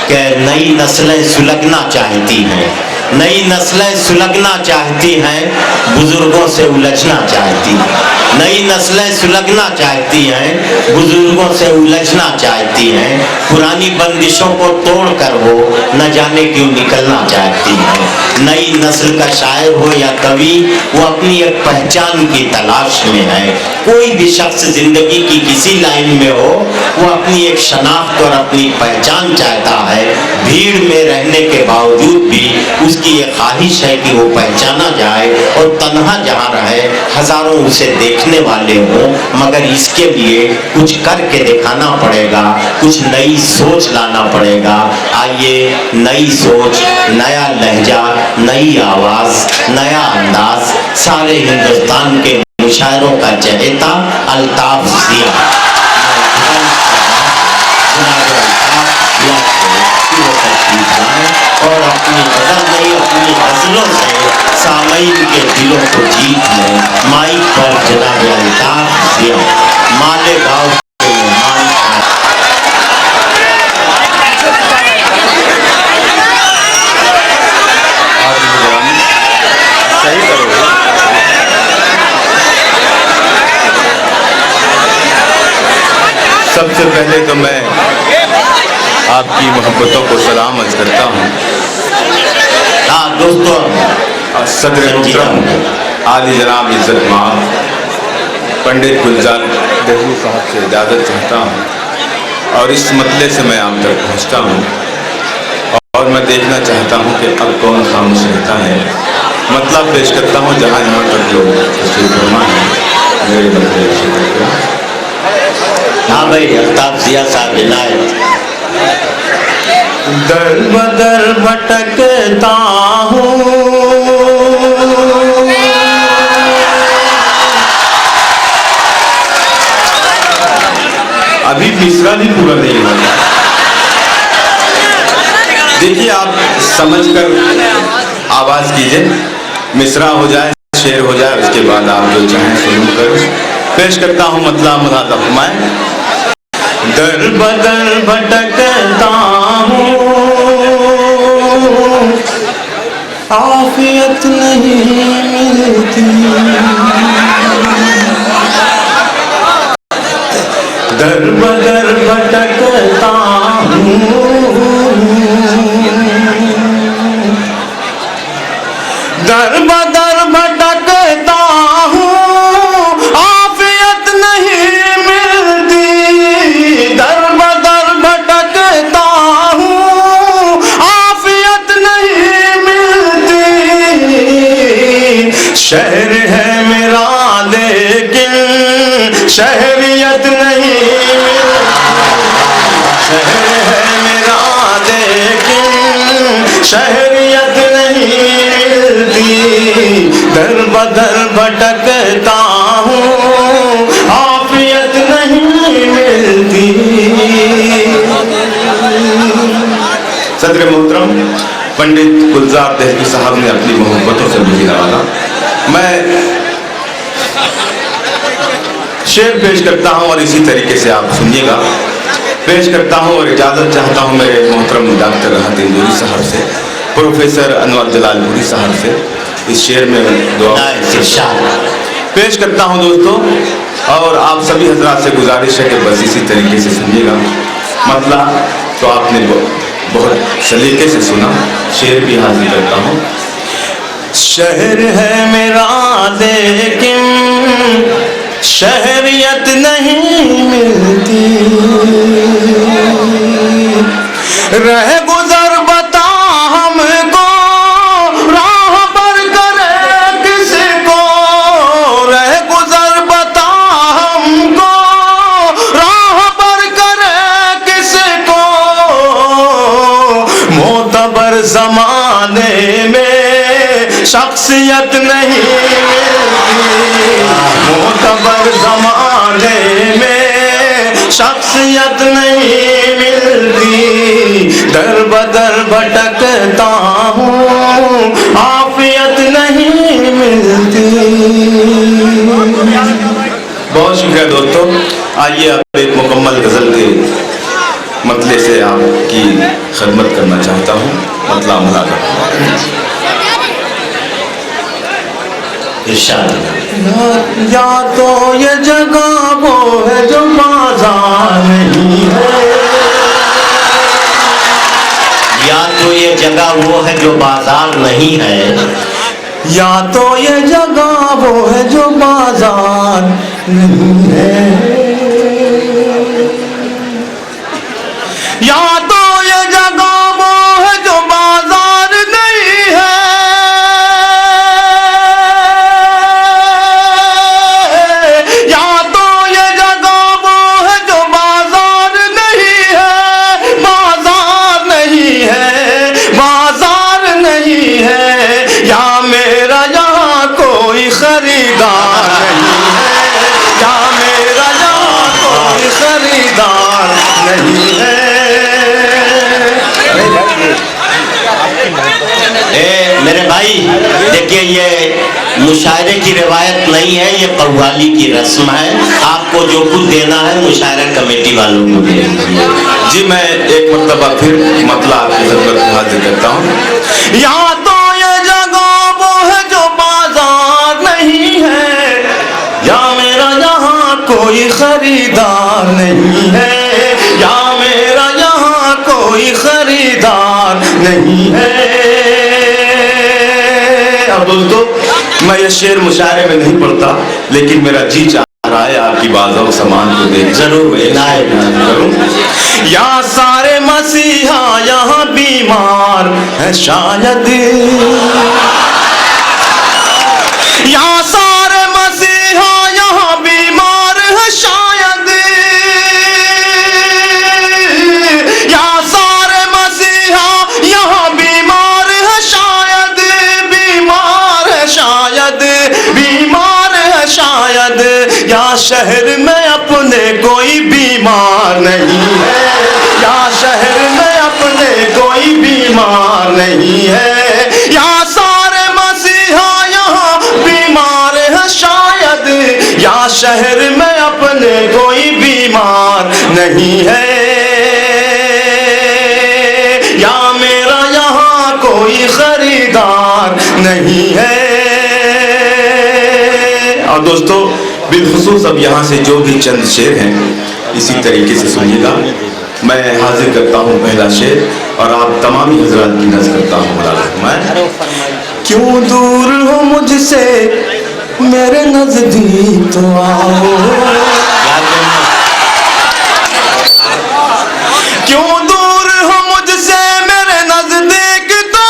कि नई नस्लें सुलगना चाहती हैं, नई नस्लें सुलगना चाहती हैं, बुजुर्गों से उलझना चाहती हैं। नई नस्लें सुलगना चाहती हैं, बुजुर्गों से उलझना चाहती हैं। पुरानी बंदिशों को तोड़कर वो न जाने क्यों निकलना चाहती हैं। नई नस्ल का शायर हो या कवि, वो अपनी एक पहचान की तलाश में है। कोई भी शख्स जिंदगी की किसी लाइन में हो, वो अपनी एक शनाख्त और अपनी पहचान चाहता है। भीड़ में रहने के बावजूद भी उसकी ये ख्वाहिश है कि वो पहचाना जाए और तन्हा जहाँ रहे, हजारों उसे देखने वाले हों, मगर इसके लिए कुछ करके दिखाना पड़ेगा, कुछ नई सोच लाना पड़ेगा। आइए नई सोच, नया लहजा, नई आवाज, नया अंदाज, सारे हिंदुस्तान के मुशायरों का चहेता अल्ताफ ज़िया और अपनी गज़ल नहीं, अपनी गज़लों से सामईन के दिलों को जीत लें। माइक पर जनाब अल्ताफ ज़िया मालेगांव के मेहमान। सही करो। सबसे पहले तो मैं आपकी मोहब्बतों को सलाम अर्ज करता हूँ। हाँ दोस्तों, सदर मोहतरम आली जनाब इज़्ज़त माब पंडित गुलजार दहलवी साहब से इजाज़त चाहता हूँ और इस मतले से मैं आप तक पहुँचता हूँ और मैं देखना चाहता हूँ कि अब कौन खामोश रहता है। मतलब पेश करता हूँ जहाँ जहाँ तक लोग तशरीफ़ फरमा है मेरे मतले से। हाँ भाई, अल्ताफ ज़िया साहब इनायत। दर बदर भटकता हूँ, अभी मिसरा भी पूरा नहीं हुआ। देखिए, आप समझकर आवाज कीजिए, मिसरा हो जाए, शेर हो जाए, उसके बाद आप जो चाहें शुरू कर। पेश करता हूँ मतलब मुराद फरमाए। दर बदर भटकता हूँ, आफियत नहीं मिलती। दर बदर भटकता हूँ, दर बदर भटकता हूँ, आफियत नहीं मिलती। दर बदर भटकता हूँ, आफियत नहीं मिलती। शहर है मेरा लेकिन शहरियत नहीं मिलती। शहर है मेरा लेकिन शहरियत नहीं मिलती। दर बदर भटकता हूँ, आफियत नहीं मिलती। सदर मोहतरम पंडित गुलजार दहलवी साहब ने अपनी मोहब्बतों से मुझे नवाजा। मैं शेर पेश करता हूँ और इसी तरीके से आप सुनिएगा। पेश करता हूँ और इजाज़त चाहता हूँ मेरे मोहतरम डॉक्टर राहत इंदौरी साहब से, प्रोफेसर अनवर जलालपुरी साहब से। इस शेर में दुआ पेश करता हूँ दोस्तों, और आप सभी हजरात से गुजारिश है कि बस इसी तरीके से सुनिएगा। मतलब तो आपने बहुत सलीके से सुना, शेर भी हाजिर करता हूँ। शहर है मेरा लेकिन शहरियत नहीं मिलती। रह गुजर बता हमको, राह पर करे किसको। रह गुजर बता हमको, राह पर करे किसको। मोतबर जमाने में शख्सियत नहीं मिलती। मोतबर जमाने में शख्सियत नहीं मिलती। दर बदर भटकता हूँ, आफियत नहीं मिलती। बहुत शुक्रिया दोस्तों। आइए अब एक मुकम्मल गज़ल के मतले से आपकी खिदमत करना चाहता हूँ। मतलब या तो ये जगह वो है जो बाजार नहीं है, या तो ये जगह वो है जो बाजार नहीं है, या तो ये जगह वो है जो बाजार नहीं है, या तो ये जगह वो है जो बाजार नहीं है, या तो ये जगह वो है जो बाजार नहीं है, बाजार नहीं है, बाजार नहीं है, या मेरा यहाँ कोई खरीदार नहीं है, या मेरा यहाँ कोई खरीदार नहीं है। मेरे भाई देखिए, ये मुशायरे की रिवायत नहीं है, ये कव्वाली की रस्म है। आपको जो कुछ देना है मुशायरा कमेटी वालों को दे दीजिए। जी, मैं एक मरतबा फिर मतलब आपकी खिदमत में हाजिर करता हूँ। यहाँ तो ये जगह वो है जो बाजार नहीं है, या मेरा यहाँ कोई खरीदार नहीं है, या मेरा यहाँ कोई खरीदार नहीं है। अब दोस्तों, मैं ये शेर मुशायरे में नहीं पढ़ता, लेकिन मेरा जी चाह रहा है आपकी बाज़ों सामान को देख जरूर करूं। या सारे मसीहा यहाँ बीमार है शायद, या सारे मसीहा यहाँ बीमार है शायद, या सारे मसीहा यहाँ बीमार है शायद, बीमार है शायद, बीमार है शायद, या शहर में अपने कोई बीमार नहीं है, या शहर में अपने कोई बीमार नहीं है, या सारे मसीहा यहाँ बीमार है शायद, या शहर में अपने कोई बीमार नहीं है, या मेरा यहाँ कोई खरीदार नहीं है। और दोस्तों, बिलखुसूस अब यहाँ से जो भी चंद शेर हैं इसी तरीके से सुनिएगा। मैं हाजिर करता हूँ पहला शेर और आप तमाम हजरात की नज़र करता हूँ। मैं क्यों दूर हो मुझसे मेरे नजदीक तो आओ, क्यों दूर हो मुझसे मेरे नजदीक तो,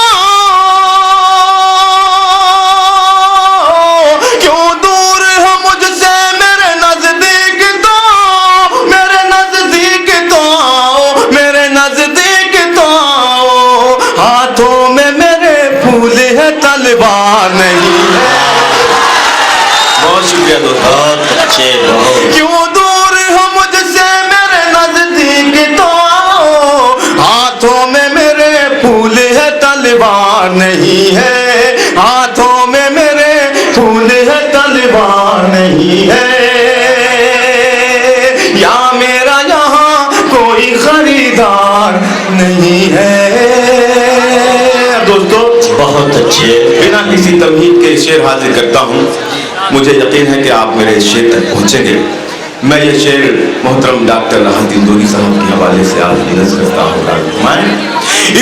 क्यों दूर हो मुझसे मेरे नजदीक तो, मेरे नजदीक तो आओ, मेरे नजदीक तो आओ, हाथों में मेरे फूल है तलवार नहीं है। बहुत शुक्रिया दोस्तों, बहुत अच्छे, बहुत। क्यों दूर हो मुझसे मेरे नजदीक तो आओ, हाथों में मेरे फूल है तलवार नहीं है, हाथों में मेरे फूल है तलवार नहीं है, या मेरा यहाँ कोई खरीदार नहीं है। दोस्तों, बहुत अच्छे। बिना किसी तमहीद के शेर हाजिर करता हूँ। मुझे यकीन है कि आप मेरे शेर तक पहुँचेंगे। मैं ये शेर मोहतरम डॉक्टर राहत इंदौरी साहब के हवाले से आपकी नज़र करता हूँ। मैं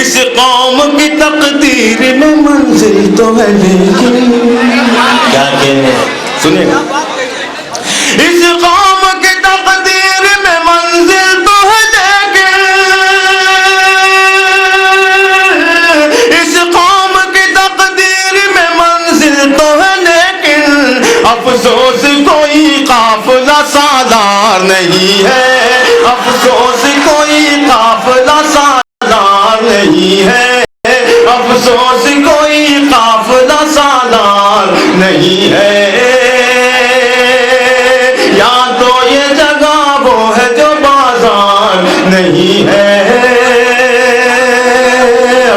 इस कौम की तकदीर में मंजिल तो है लेकिन, क्या कहने, सुनिएगा, इस कौम की तकदीर में मंजिल तो है लेकिन, इस कौम की तकदीर में मंजिल तो है लेकिन, अफसोस कोई काफिला सालार नहीं है, अफसोस कोई काफिला सालार नहीं है, अफसोस कोई काफिला सालार नहीं है, या तो ये जगह वो है जो बाजार नहीं है।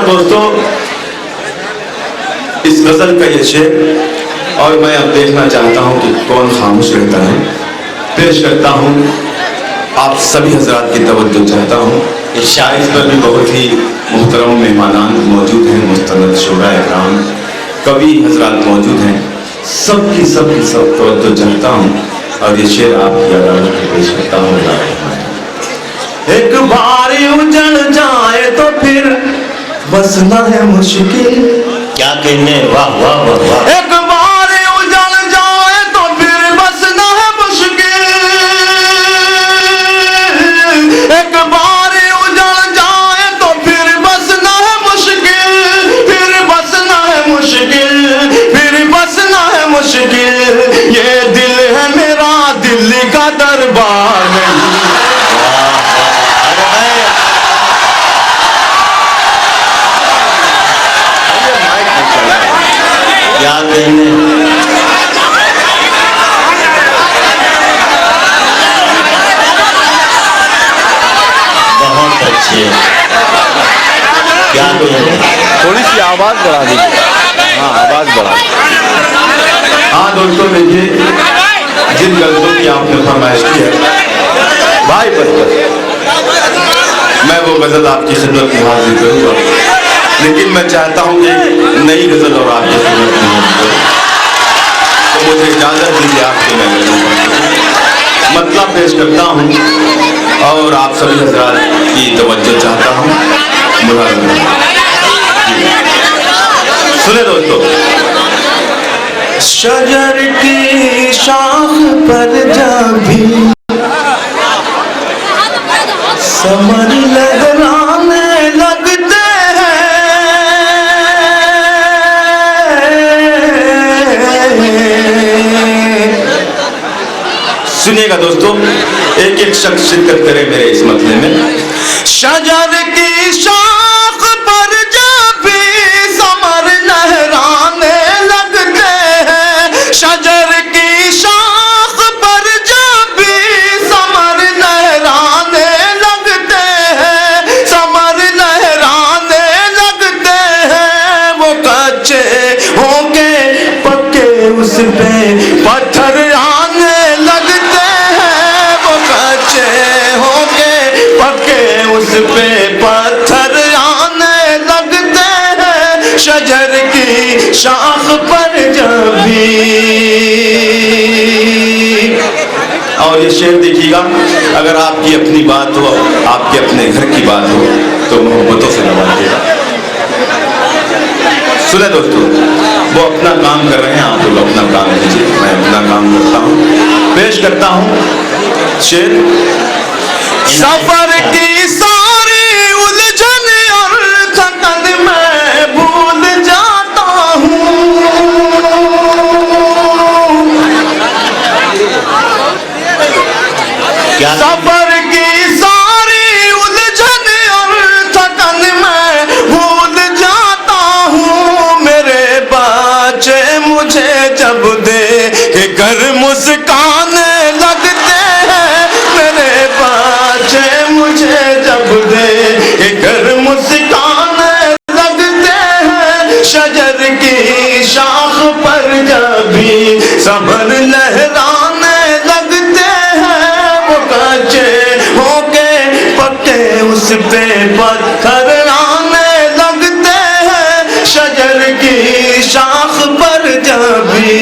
दोस्तों, इस गजल का ये शेर, और मैं अब देखना चाहता हूं कि कौन खामोश रहता है, पेश करता हूं, आप सभी हजरात की तवज्जो चाहता हूं। इस पर भी बहुत ही मोहतरम मेहमानान मौजूद हैं, मुस्तनद शुरा इकराम कवि हजरात मौजूद हैं। सबकी तवज्जो चाहता हूँ और ये शेर आपकी अदालत में पेश करता हूँ। एक बार उजड़ जाए तो फिर बसना है मुश्किल। क्या कहने, वाह वाह वाह वाह। एक बार उजड़ जाए तो फिर बसना है मुश्किल। एक बार उजड़ जाए तो फिर बसना है मुश्किल। फिर बसना है मुश्किल, फिर बसना है मुश्किल। ये दिल है मेरा, दिल्ली का दरबार नहीं। क्या कहने, बहुत अच्छे। क्या कहने, थोड़ी सी आवाज बढ़ा दीजिए। हाँ, आवाज बढ़ा। हाँ दोस्तों, देखिए जिन गजलों की आपने फरमाइश की है भाई बच्चन, मैं वो गजल आपकी खिदमत में हाजिर करूँगा, लेकिन मैं चाहता हूँ कि नई गजल और आपकी खिदमत में हाजिर करूँ। तो मुझे इजाज़त दीजिए आपके मैं गजल मतलब पेश करता हूँ और आप सभी हजरात की तवज्जो चाहता हूँ। सुने दोस्तों। शजर की शाख पर जब भी समर लहराने लगते हैं, सुनिएगा दोस्तों, एक एक शख्स शिरकत करे मेरे इस मतले में। शजर की शाख पर जब भी समर लहराने लगते हैं। शजर की शाख पर जब भी समर लहराने लगते हैं। समर लहराने लगते हैं। वो कच्चे होके पक्के उस पे पत्थर आने लगते हैं। वो कच्चे होके पक्के उस पे पत्थर आने लगते हैं। शजर की शाख पर जब भी। और ये शेर देखिएगा, अगर आपकी अपनी बात हो, आपके अपने घर की बात हो, तो मोहब्बतों से नवाजिएगा। सुने दोस्तों, वो अपना काम कर रहे हैं, आप लोग अपना काम कीजिए, मैं अपना काम करता हूँ। पेश करता हूँ शेर। सफर की सारी उलझन और थकन मैं भूल जाता हूँ। क्या सफर की सारी उलझन और थकन मैं भूल जाता हूँ। मेरे बच्चे मुझे जब देख कर मुस्काने लगते हैं। मेरे बच्चे मुझे जब देख कर मुस्काने लगते हैं। शजर की शाख पर जब भी समर लहराने लगते हैं। वो कच्चे होके पक्के उस पे पत्थर आने लगते हैं। शजर की शाख पर जब भी।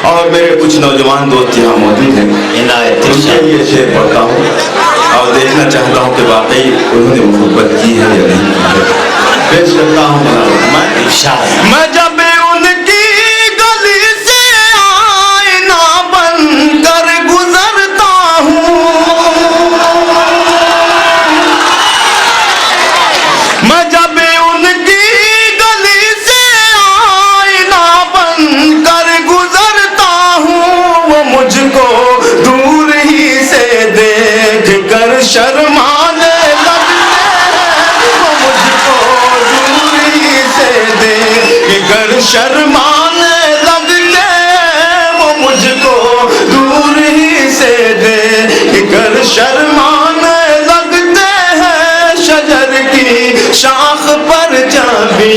और मेरे कुछ नौजवान दोस्त यहाँ मौजूद हैं, इनायत उनके लिए शेर पढ़ता हूँ और देखना चाहता हूँ कि वाकई उन्होंने मोहब्बत की है या नहीं की है। पेश करता हूँ मैं जब उनकी गली से आईना बनकर गुजरता हूँ। मैं जब उनकी गली से आईना बनकर गुजरता हूँ। वो मुझको दूर ही से देख कर शर्माने लगते हैं। वो मुझको दूर ही से देख कर शर्माने लगते हैं। वो मुझको दूर ही से देख कर शर्माने लगते हैं। शजर की शाख पर जब भी।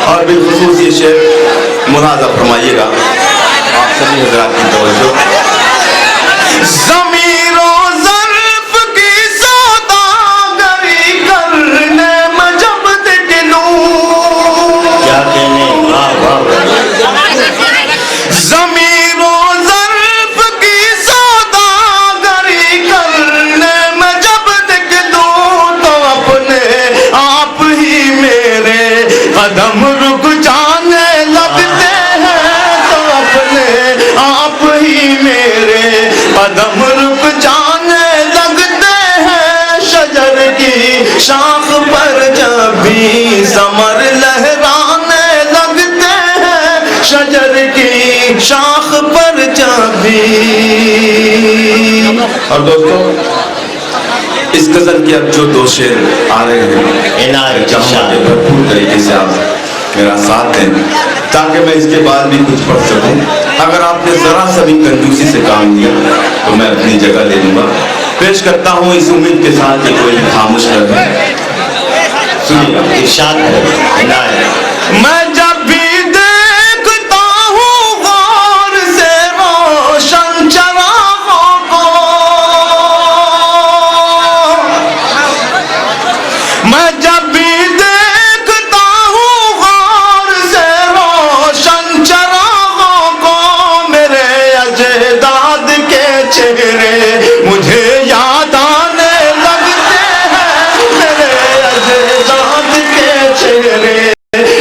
और बिलखुसूस ये शेर मुलाजा फरमाइएगा, आप सभी हजरात की तवज्जो। और दोस्तों इस गजल के अब जो दो शेर आ रहे हैं इनायत चाहूंगा कि शाह। भरपूर तरीके से आप मेरा साथ दें ताकि मैं इसके बाद भी कुछ पढ़ सकूं। अगर आपने जरा सा भी कंजूसी से काम किया तो मैं अपनी जगह ले लूंगा। पेश करता हूं इस उम्मीद के साथ कि कोई खामोश न रहे। सुनिएगा। इरशाद है इनायत। मैं जब भी देखता हूँ गौर से रोशन चरागों को, मैं जब भी देखता हूँ गौर से रोशन चरागों को, मेरे अजदाद के चेहरे मुझे याद आने लगते हैं। मेरे अजदाद के चेहरे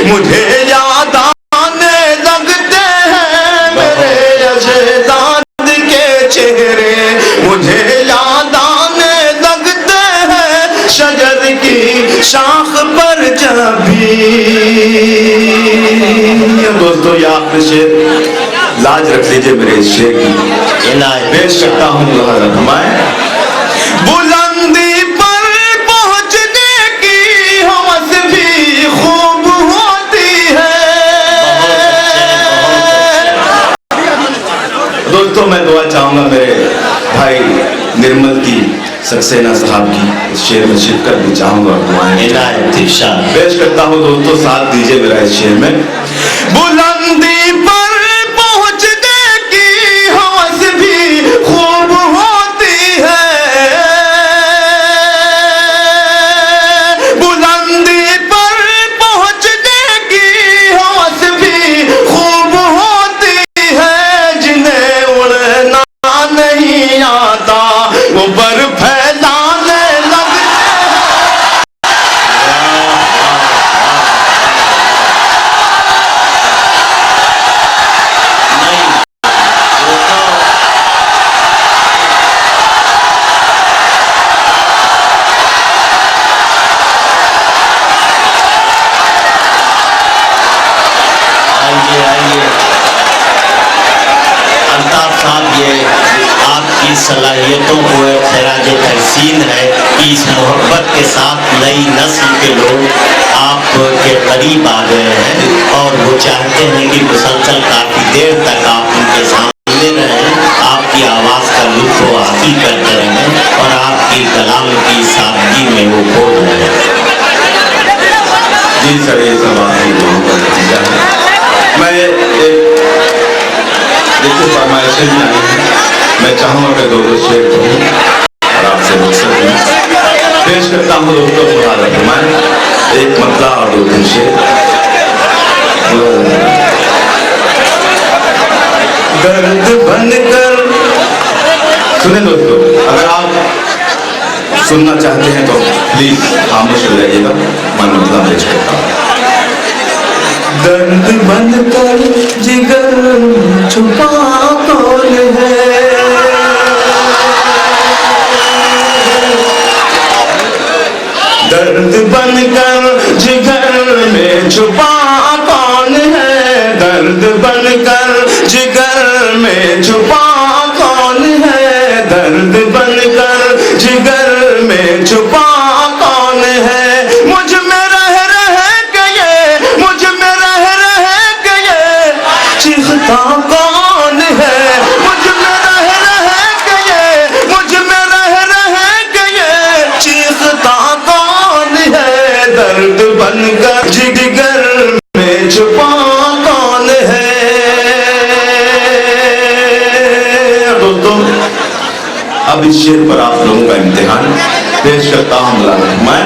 मुझे याद आने लगते हैं। मेरे अजदाद के चेहरे मुझे याद आने लगते हैं। शजर की शाख पर जब भी। दोस्तों ये आपने शेर लाज रख लीजिए मेरे इस शेर की। इनायत पेश करता हूँ मैं। बुलंदी पर पहुंचने की हवस भी खूब होती है। दोस्तों मैं दुआ चाहूंगा मेरे भाई निर्मल की सक्सेना साहब की इस शेर में शिरकत भी चाहूंगा और दुआएं इनायत इरशाद। पेश करता हूं दोस्तों, साथ दीजिए मेरा इस शेर में। बुलंदी पर पहुंचने की हवस भी खूब होती है। बुलंदी पर पहुंचने की हवस भी खूब होती है। जिन्हें उड़ना नहीं आता वो पर फैलाने लगते हैं। आइए आइए अल्ताफ साहब, ये आपकी सलाहियतों को खराज तहसीन है कि इस मोहब्बत के साथ नई नस्ल के लोग आपके करीब आ गए हैं और वो चाहते हैं कि मुसलसल काफ़ी देर तक आप उनके सामने रहें, आपकी आवाज़ का लुत्फ हासिल करते रहें और आपकी कलाम की सादगी में वो खो रहें। जी सर, ये सब आपकी दुआओं का नतीजा है। मैं एक देखिए फरमाइशें भी आई हैं, मैं चाहूँगा कि दो शेर कहूँ और आपसे मकसद भी पेश करता हूँ दोस्तों। मुराद फरमाएं एक मतला और दो तीन शेर। दर्द बनकर सुने दोस्तों, अगर आप सुनना चाहते हैं तो प्लीज खामोश हो जाइएगा। मैं मतला पेश करता हूँ। दर्द बनकर जिगर छुपा कौन है। दर्द बनकर जिगर में छुपा कौन है। दर्द बनकर जिगर में छुपा कौन है। दर्द बनकर जिगर में छुपा कौन है। मुझ में रह गए, मुझ में रह गए चीखता कौन है। मुझ में रह गए, मुझ में रह गए चीखता कौन है। दर्द बनकर जिगर में छुपा कौन है। दोस्तों अब इस शेर पर आप लोगों का इम्तिहान पेश करता हूँ मैं।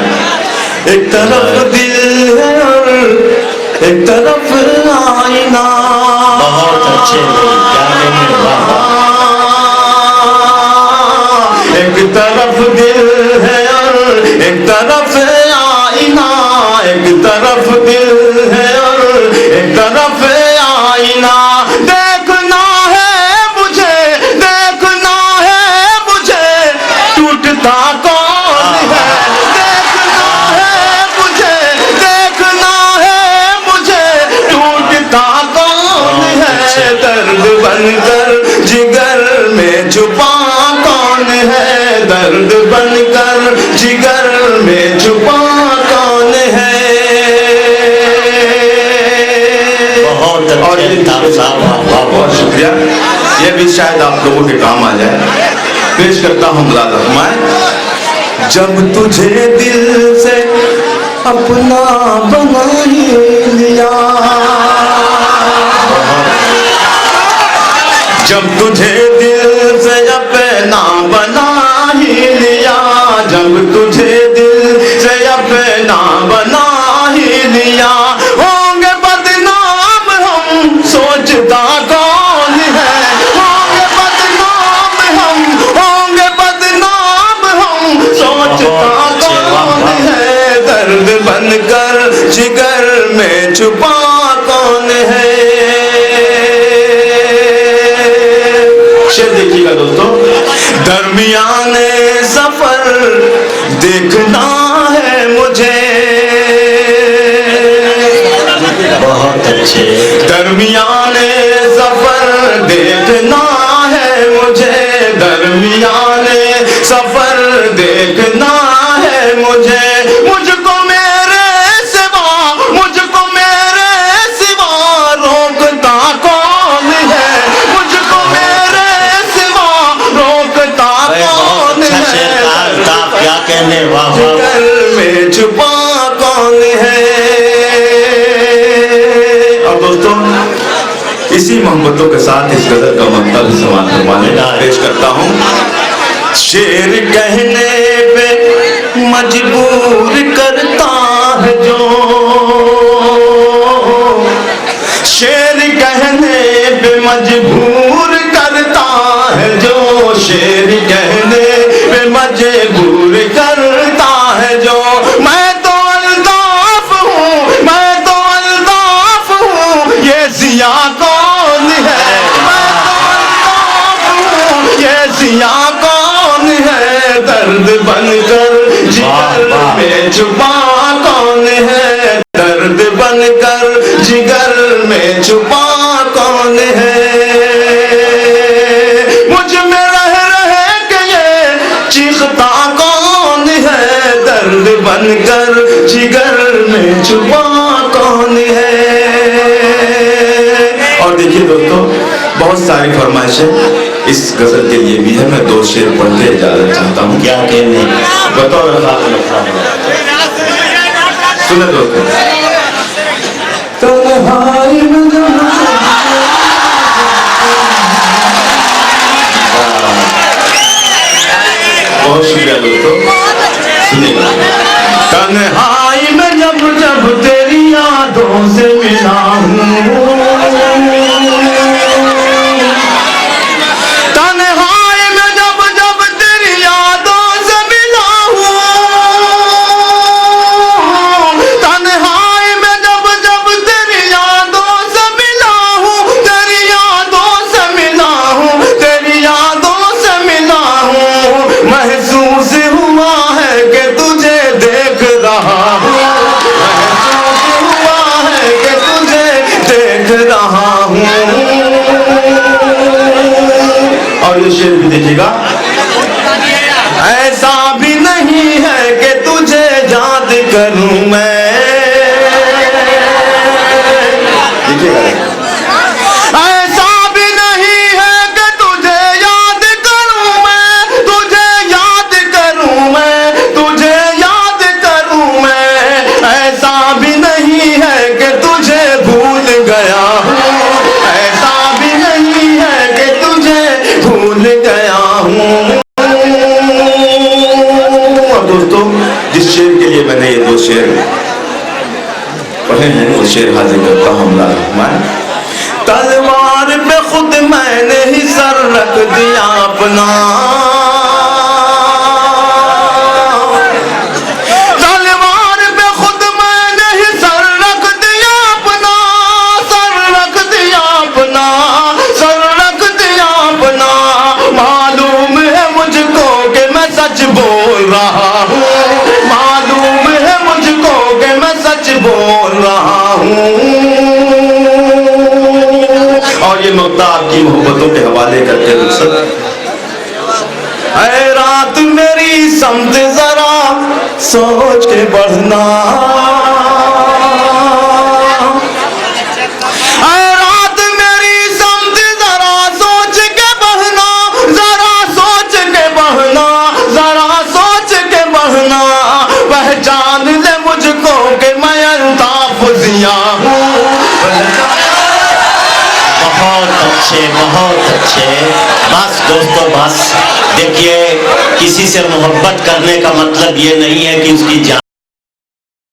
एक तरफ दिल है और एक तरफ आईना। बहुत अच्छे लोग, क्या कहने, वाह वाह। एक तरफ दिल है और एक तरफ आईना। एक तरफ दिल है और एक तरफ आईना। देखना है मुझे, देखना है मुझे टूटता कौन है। देखना है मुझे, देखना है मुझे टूटता कौन है। दर्द बनकर जिगर में छुपा कौन है। दर्द बनकर जिगर में छुपा कौन है। बहुत अच्छे साहब, बहुत शुक्रिया। ये भी शायद आप लोगों के काम आ जाए। पेश करता हूँ मुलाद रहमान। जब तुझे दिल से अपना बना ही लिया, जब तुझे दिल से अपना बना ही लिया, जब तुझे दिल से अपना बना ही लिया, होंगे बदनाम हम सोचता कौन है, होंगे बदनाम हम, होंगे बदनाम हम सोचता कौन है। दर्द बनकर जिगर में छुपा कौन है। शेर देखिएगा दोस्तों। दरमियाने सफर देखना है मुझे, बहुत अच्छे। दरमियाने सफर देखना है मुझे, दरमियाने सफर देखना है मुझे। मुझको मेरे सिवा, मुझको मेरे सिवा रोकता कौन है, मुझको मेरे सिवा रोकता कौन है। क्या कहने, वाह वाह। जिगर में छुपा कौन है। और दोस्तों इसी मोहब्बतों के साथ इस गजल का मतलब समाप्त करवाने पेश करता हूँ। शेर कहने पे मजबूर करता है जो, शेर कहने पे मजबूर करता है जो, शेर कहने पे मजबूर करता है जो। मैं तो अल्ताफ हूँ, मैं तो अल्ताफ हूँ, ये जिया कौन है। मैं तो अल्ताफ हूँ, ये जिया कौन है। दर्द बनकर जिगर में छुपा कौन है, दर्द बनकर जिगर में छुपा कौन है। मुझ में रह के ये चीखता कौन है, दर्द बनकर जिगर में छुपा कौन है। और देखिए दोस्तों बहुत सारी फरमाइशें इस गजल के लिए भी है। मैं दो शेर पढ़ के इजाजत चाहता हूँ। क्या कहने, बतौर सुने दोस्तों। तन्हाई में बहुत शुक्रिया दोस्तों। सुनिएगा। तन्हाई में जब जब तेरी यादों से मिला हूँ, तन्हाई में जब जब तेरी यादों से मिला हूँ, तन्हाई में जब जब तेरी यादों से मिला हूँ, तेरी यादों से मिला हूँ, तेरी यादों से मिला हूँ। महसूस हुआ है कि तुझे देख रहा हूँ, महसूस हुआ है कि तुझे देख रहा हूँ। और ये शेर भी देखिएगा। ऐसा भी नहीं है कि तुझे याद करूं मैं, देखिएगा। ऐसा भी नहीं है कि तुझे याद करूं मैं, तुझे याद करूं मैं, तुझे याद करूं मैं। ऐसा भी नहीं है कि तुझे भूल गया हूं, ऐसा भी नहीं है कि तुझे भूल गया हूं। और दोस्तों जिस शेर के लिए मैंने ये दो शेर पढ़े हैं वो शेर हाजिर करता हूँ। तलवार पे खुद मैंने ही सर रख दिया अपना, तलवार पे खुद मैंने ही सर रख दिया अपना, सर रख दिया अपना, सर रख दिया अपना। मालूम है मुझको कि मैं सच बोल रहा हूँ, मालूम है मुझको कि मैं सच बोल रहा हूँ। और ये नुक्ता आपकी मोहब्बतों के हवाले करके रुखसत। ऐ रात में समझ जरा सोच के बढ़ना, रात मेरी समझ जरा सोच के बढ़ना, जरा सोच के बढ़ना, जरा सोच के बढ़ना, पहचान ले मुझको कि मैं अल्ताफ जिया हूँ। बहुत अच्छे। बस दोस्तों बस, देखिए किसी से मोहब्बत करने का मतलब ये नहीं है कि उसकी जान